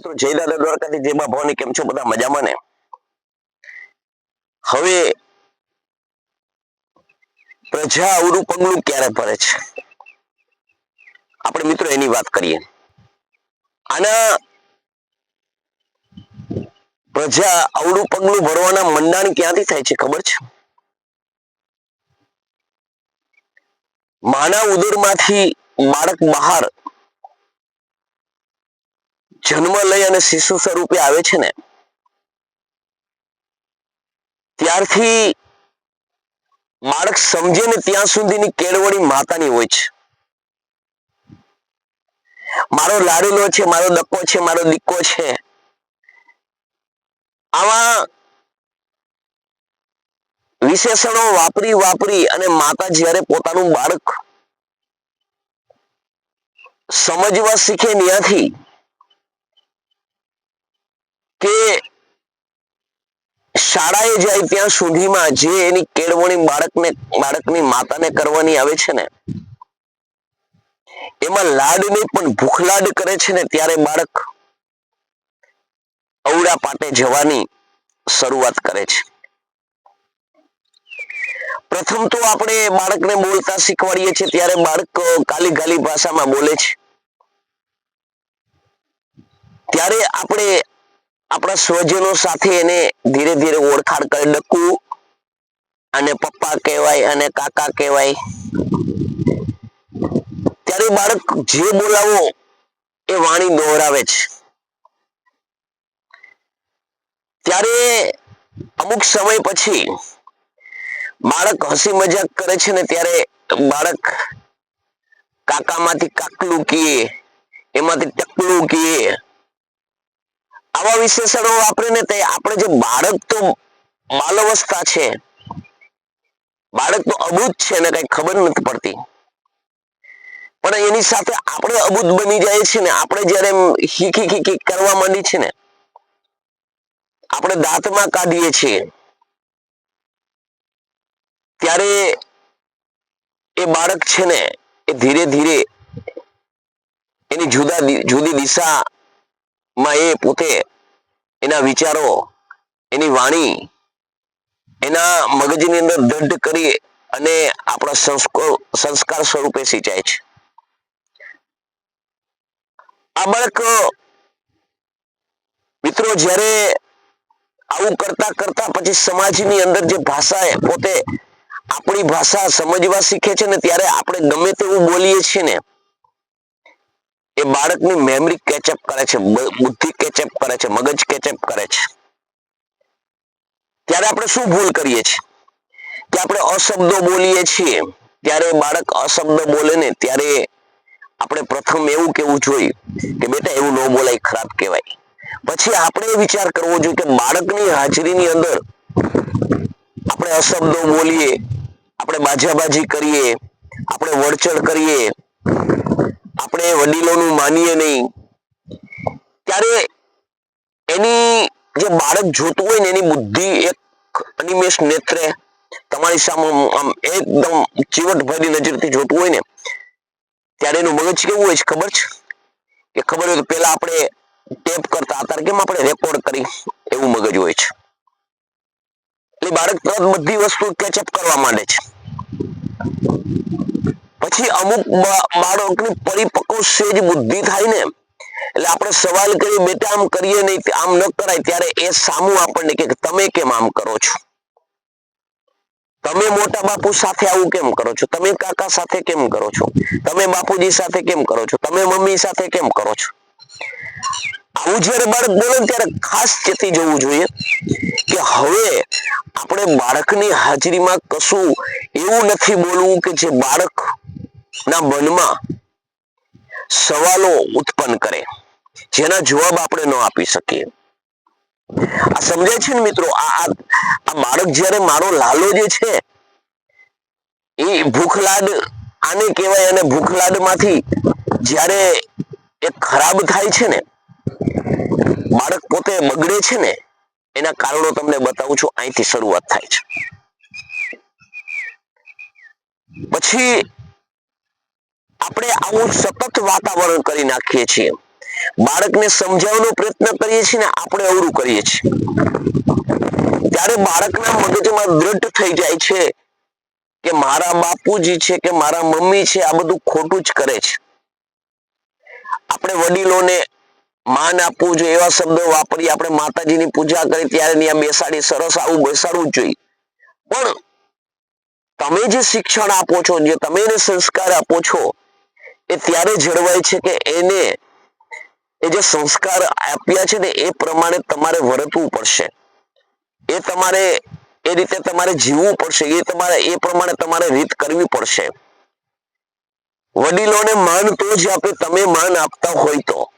મિત્રો જય દાદા દ્વારકાથી જય બા ભવાની. કેમ છો બધા? મજામાં ને? હવે પ્રજા અવળું પગલું ક્યારે ભરે છે આપણે મિત્રો એની વાત કરીએ. આના પ્રજા અવળું પગલું ભરવાના મંડાણ ક્યાંથી થાય છે ખબર છે? માના ઉદરમાંથી બાળક બહાર જન્મ લઈ અને શિશુ સ્વરૂપે આવે છે ને, ત્યારથી બાળક સમજે ને ત્યાં સુધીની કેળવણી માતાની હોય છે. મારો લાડુલો છે, મારો દક્કો છે, મારો દીકો છે, આવા વિશેષણો વાપરી વાપરી અને માતા જ્યારે પોતાનું બાળક સમજવા શીખે ત્યાંથી કે શાળાએ જાય ત્યાં સુધીમાં જે એની કેળવણી બાળકની માતાને કરવાની આવે છે ને, એમાં લાડ નહીં પણ ભૂખલાડ કરે છે ને, ત્યારે બાળક અવળા પાટે જવાની શરૂઆત કરે છે. પ્રથમ તો આપણે બાળકને બોલતા શીખવાડીએ છીએ ત્યારે બાળક કાલી ગાલી ભાષામાં બોલે છે. ત્યારે આપણે આપણા સ્વજનો સાથે એને ધીરે ધીરે ઓળખાણ કરે. ડક્કુ અને પપ્પા કહેવાય અને કાકા કહેવાય. ત્યારે બાળક જે બોલાવો એ વાણી દોહરાવે છે. ત્યારે અમુક સમય પછી બાળક હસી મજાક કરે છે ને, ત્યારે બાળક કાકામાંથી કાકલું કીએ, એમાંથી ટકલું કીએ, આવા વિશેષણો વાપરે ને તે આપણે જે બાળક તો બાલ અવસ્થા છે, બાળક તો અબૂધ છે ને કઈ ખબર નથી પડતી, પણ એની સાથે આપણે અબૂધ બની જાય છે ને. આપણે જયારે ખીખી ખીખી કરવા માંડી છે ને, આપણે દાંતમાં કાઢીએ છીએ, ત્યારે એ બાળક છે ને એ ધીરે ધીરે એની જુદી દિશામાં એ પોતે એના વિચારો, એની વાણી એના મગજની અંદર દઢ કરી અને આપણા સંસ્કાર સ્વરૂપે સિંચાય છે. આ બાળક મિત્રો જ્યારે આવું કરતા કરતા પછી સમાજની અંદર જે ભાષા પોતે આપણી ભાષા સમજવા શીખે છે ને, ત્યારે આપણે ગમે તેવું બોલીએ છીએ ને, એ બાળકની મેમરી કેચઅપ કરે છે, બુદ્ધિ કેચઅપ કરે છે, મગજ કેચઅપ કરે છે. ત્યારે આપણે શું ભૂલ કરીએ છીએ કે આપણે અશબ્દો બોલીએ છીએ. ત્યારે બાળક અશબ્દ બોલે ને, ત્યારે આપણે પ્રથમ એવું કેવું જોઈએ કે બેટા એવું ન બોલાય, ખરાબ કહેવાય. પછી આપણે વિચાર કરવો જોઈએ કે બાળકની હાજરીની અંદર આપણે અશબ્દો બોલીએ, આપણે બાજાબાજી કરીએ, આપણે વળચળ કરીએ, આપણે વડીલોનું માનીએ નહીં, ત્યારે એની જે બાળક જોતું હોય ને, એની બુદ્ધિ એક અનિમેષ નેત્રે તમારી સામે આમ એકદમ ચીવટભરી નજરથી જોતું હોય ને, ત્યારે એનું મગજ કેવું હોય છે ખબર છે? કે ખબર હોય તો પેલા આપણે ટેપ કરતા, અત્યારે કેમ આપણે રેકોર્ડ કરી, એવું મગજ હોય છે. એટલે બાળક તરત બધી વસ્તુ કેચઅપ કરવા માંડે છે. પછી અમુક બાળકની પરિપક્વ સેજ બુદ્ધિ થાય ને, એટલે આપણે સવાલ કરીએ બેટા આમ કરીએ નહીં, આમ ન કરાય, ત્યારે એ સામું આપણને કે તમે કેમ આમ કરો છો, તમે મોટા બાપુ સાથે આવું કેમ કરો છો, તમે કાકા સાથે કેમ કરો છો, તમે બાપુજી સાથે કેમ કરો છો, તમે મમ્મી સાથે કેમ કરો છો. આવું જયારે બાળક બોલે ત્યારે ખાસ ચેતી જવું જોઈએ કે હવે આપણે બાળકની હાજરીમાં કશું એવું નથી બોલવું કે જે બાળકના મનમાં સવાલો ઉત્પન્ન કરે, જેના જવાબ આપણે ન આપી શકીએ. આ સમજાય છે ને મિત્રો? આ બાળક જયારે મારો લાલો જે છે એ ભૂખલાડ આને કહેવાય, અને ભૂખલાડ માંથી જયારે એ ખરાબ થાય છે ને, બાળક પોતે બગડે છે ને, એના કારણો તમને બતાવું છું. અહીંથી શરૂઆત થાય છે. પછી આપણે આવું સતત વાતાવરણ કરી નાખીએ છીએ. બાળકને સમજાવવાનો પ્રયત્ન કરીએ છીએ ને આપણે અવરું કરીએ છીએ, ત્યારે બાળકના મગજમાં દ્રઢ થઈ જાય છે કે મારા બાપુજી છે કે મારા મમ્મી છે આ બધું ખોટું જ કરે છે. આપણે વડીલોને માન આપવું જોઈએ, એવા શબ્દો વાપરીએ. આપણે માતાજીની પૂજા કરી ત્યારે ત્યાં બેસાડી સરસ આવું બેસાડવું જ જોઈએ. પણ તમે જે શિક્ષણ આપો છો, જે તમે એને સંસ્કાર આપો છો, એ ત્યારે જળવાય છે કે એને એ જે સંસ્કાર આપ્યા છે ને એ પ્રમાણે તમારે વર્તવું પડશે, એ તમારે એ રીતે તમારે જીવવું પડશે, એ પ્રમાણે તમારે રીત કરવી પડશે. વડીલોને માન તો જ આપે તમે માન આપતા હોય તો,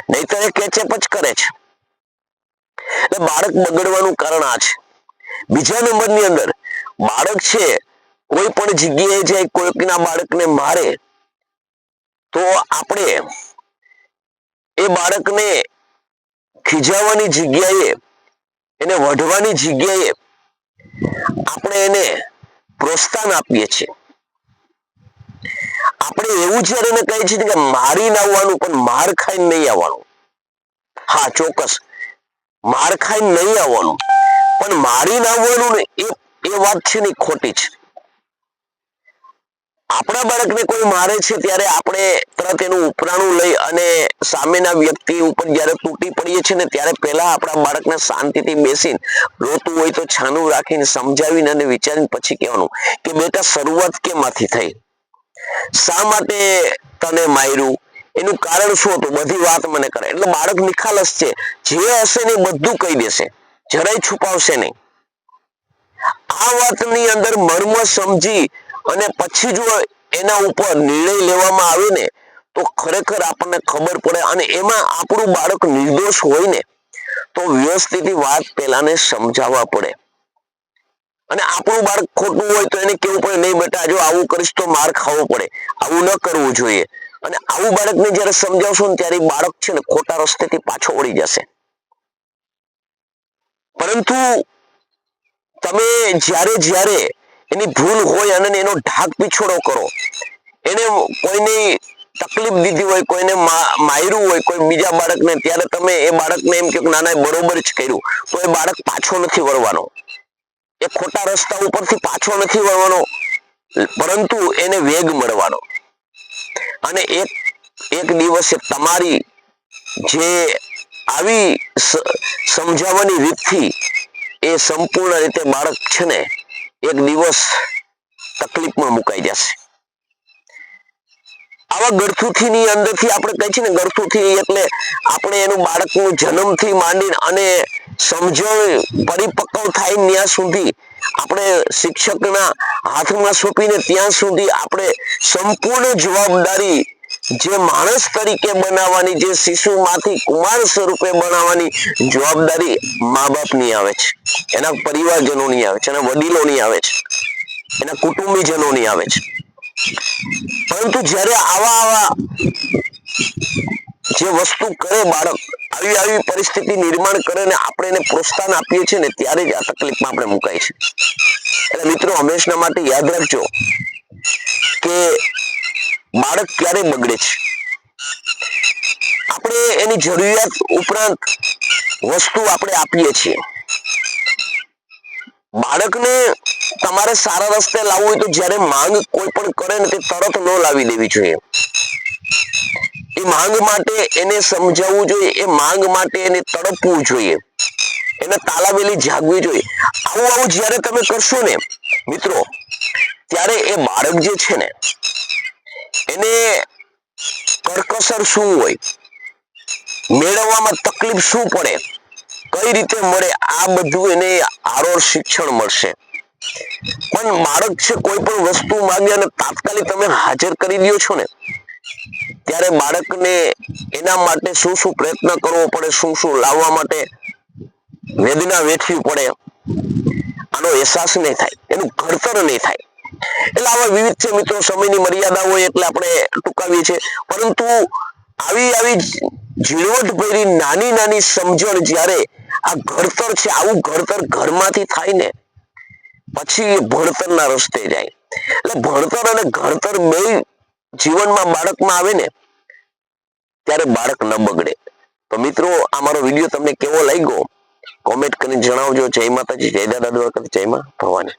નહીતર એ કેચેપ જ કરે છે. એટલે બાળક બગડવાનું કારણ આ છે. બીજા નંબરની અંદર બાળક છે કોઈ પણ જગ્યાએ જાય કોઈકના બાળકને મારે તો આપણે એ બાળકને ખીજાવવાની જગ્યાએ, એને વઢવાની જગ્યાએ આપણે એને પ્રોત્સાહન આપીએ છીએ. આપણે એવું જ્યારે એને કહીએ છીએ કે મારીને આવવાનું પણ માર ખાઈને નહીં આવવાનું. હા ચોક્કસ માર ખાઈને નહીં આવવાનું, પણ મારીને આવવાનું ને એ વાત છે ને ખોટી છે. આપણા બાળકને કોઈ મારે છે ત્યારે આપણે તરત એનું ઉપરાણું લઈ અને સામેના વ્યક્તિ ઉપર જ્યારે તૂટી પડીએ છીએ ને ત્યારે પહેલા આપણા બાળકને શાંતિથી બેસીને રોતું હોય તો છાનું રાખીને સમજાવીને અને વિચારીને પછી કહેવાનું કે બેટા શરૂઆત કેમાંથી થઈ, શા માટે તને માર્યું, એનું કારણ શું હતું, બધી વાત મને કરે. એટલે બાળક નિખાલસ છે, જે હશે ને બધું કહી દેશે, જરાય છુપાવશે નહીં. આ વાતની અંદર મર્મ સમજી અને પછી જો એના ઉપર નિર્ણય લેવામાં આવે ને તો ખરેખર આપણને ખબર પડે, અને એમાં આપણું બાળક નિર્દોષ હોય ને તો વ્યવસ્થિત વાત પેલાને સમજાવવા પડે. અને આપણું બાળક ખોટું હોય તો એને કેવું પડે નહીં બેટા જો આવું કરીશ તો માર ખાવો પડે, આવું ન કરવું જોઈએ. અને આવું બાળકને જ્યારે સમજાવશો ને ત્યારે બાળક છે ને ખોટા રસ્તેથી પાછો વળી જશે. પરંતુ તમે જ્યારે એની ભૂલ હોય અને એનો ઢાક પીછોડો કરો, એને કોઈની તકલીફ દીધી હોય, કોઈને માર્યું હોય કોઈ બીજા બાળકને, ત્યારે તમે એ બાળકને એમ કહો કે ના ના બરોબર જ કર્યું, તો એ બાળક પાછો નથી વળવાનો, એ ખોટા રસ્તા ઉપરથી પાછો નથી વળવાનો, પરંતુ એને વેગ મળવાનો. અને એક દિવસે તમારી જે આવી સમજાવવાની રીતથી એ સંપૂર્ણ રીતે બાળક છે ને એક દિવસ તકલીફમાં મુકાઈ જશે. આવા ગળથુથીની અંદરથી આપણે કહીએ છીએ ને, ગળથુથી એટલે આપણે એનું બાળકનું જન્મથી માંડીને અને સમજણ પરિપક્વ થાય ત્યાં સુધી આપણે શિક્ષકના હાથમાં સોંપીને ત્યાં સુધી આપણે સંપૂર્ણ જવાબદારી જે માણસ તરીકે બનાવવાની, જે શિશુમાંથી કુમાર સ્વરૂપે બનાવવાની જવાબદારી મા બાપની આવે છે, એના પરિવારજનોની આવે છે, એના વડીલોની આવે છે, એના કુટુંબીજનોની આવે છે. પરંતુ જ્યારે આવા જે વસ્તુ કરે બાળક, આવી પરિસ્થિતિ નિર્માણ કરે ને આપણે એને પ્રોત્સાહન આપીએ છીએ ને ત્યારે જ આ તકલીફમાં આપણે મુકાય છે. એટલે મિત્રો હંમેશા માટે યાદ રાખજો કે બાળક ક્યારે બગડે છે, આપણે એની જરૂરિયાત ઉપરાંત વસ્તુ આપણે આપીએ છીએ. બાળકને તમારે સારા રસ્તે લાવવું હોય તો જ્યારે માંગ કોઈ પણ કરે ને તે તરત ન લાવી દેવી જોઈએ. એ માંગ માટે એને સમજાવવું જોઈએ, એ માંગ માટે એને તડપવું જોઈએ, એને તાલાવેલી જાગવી જોઈએ. આવું જ્યારે તમે કરશો ને મિત્રો, ત્યારે એ બાળક જે છે ને એને કરકસર શું હોય, મેળવવામાં તકલીફ શું પડે, કઈ રીતે મળે, આ બધું એને આરોળ શિક્ષણ મળશે. પણ બાળક છે કોઈ પણ વસ્તુ માંગે અને તાત્કાલિક તમે હાજર કરી દો છો ને ત્યારે બાળકને એના માટે શું શું પ્રયત્ન કરવો પડે, શું શું લાવવા માટે વેદના વેઠવી પડે, આનો અહેસાસ નહીં થાય, એનું ઘડતર નહીં થાય. એટલે આવા વિવિધ છે મિત્રો, સમયની મર્યાદા હોય એટલે આપણે ટૂંકાવીએ છીએ. પરંતુ આવી ઝીણવટભરી નાની સમજણ જ્યારે આ ઘડતર છે, આવું ઘડતર ઘરમાંથી થાય ને પછી એ ભણતરના રસ્તે જાય. એટલે ભણતર અને ઘડતર બે જીવનમાં બાળકમાં આવે ને ત્યારે બાળક ન બગડે. તો મિત્રો આ મારો વિડીયો તમને કેવો લાગ્યો કોમેન્ટ કરીને જણાવજો. જય માતાજી, જય દાદા દ્વારકા, જય માં ભવાની.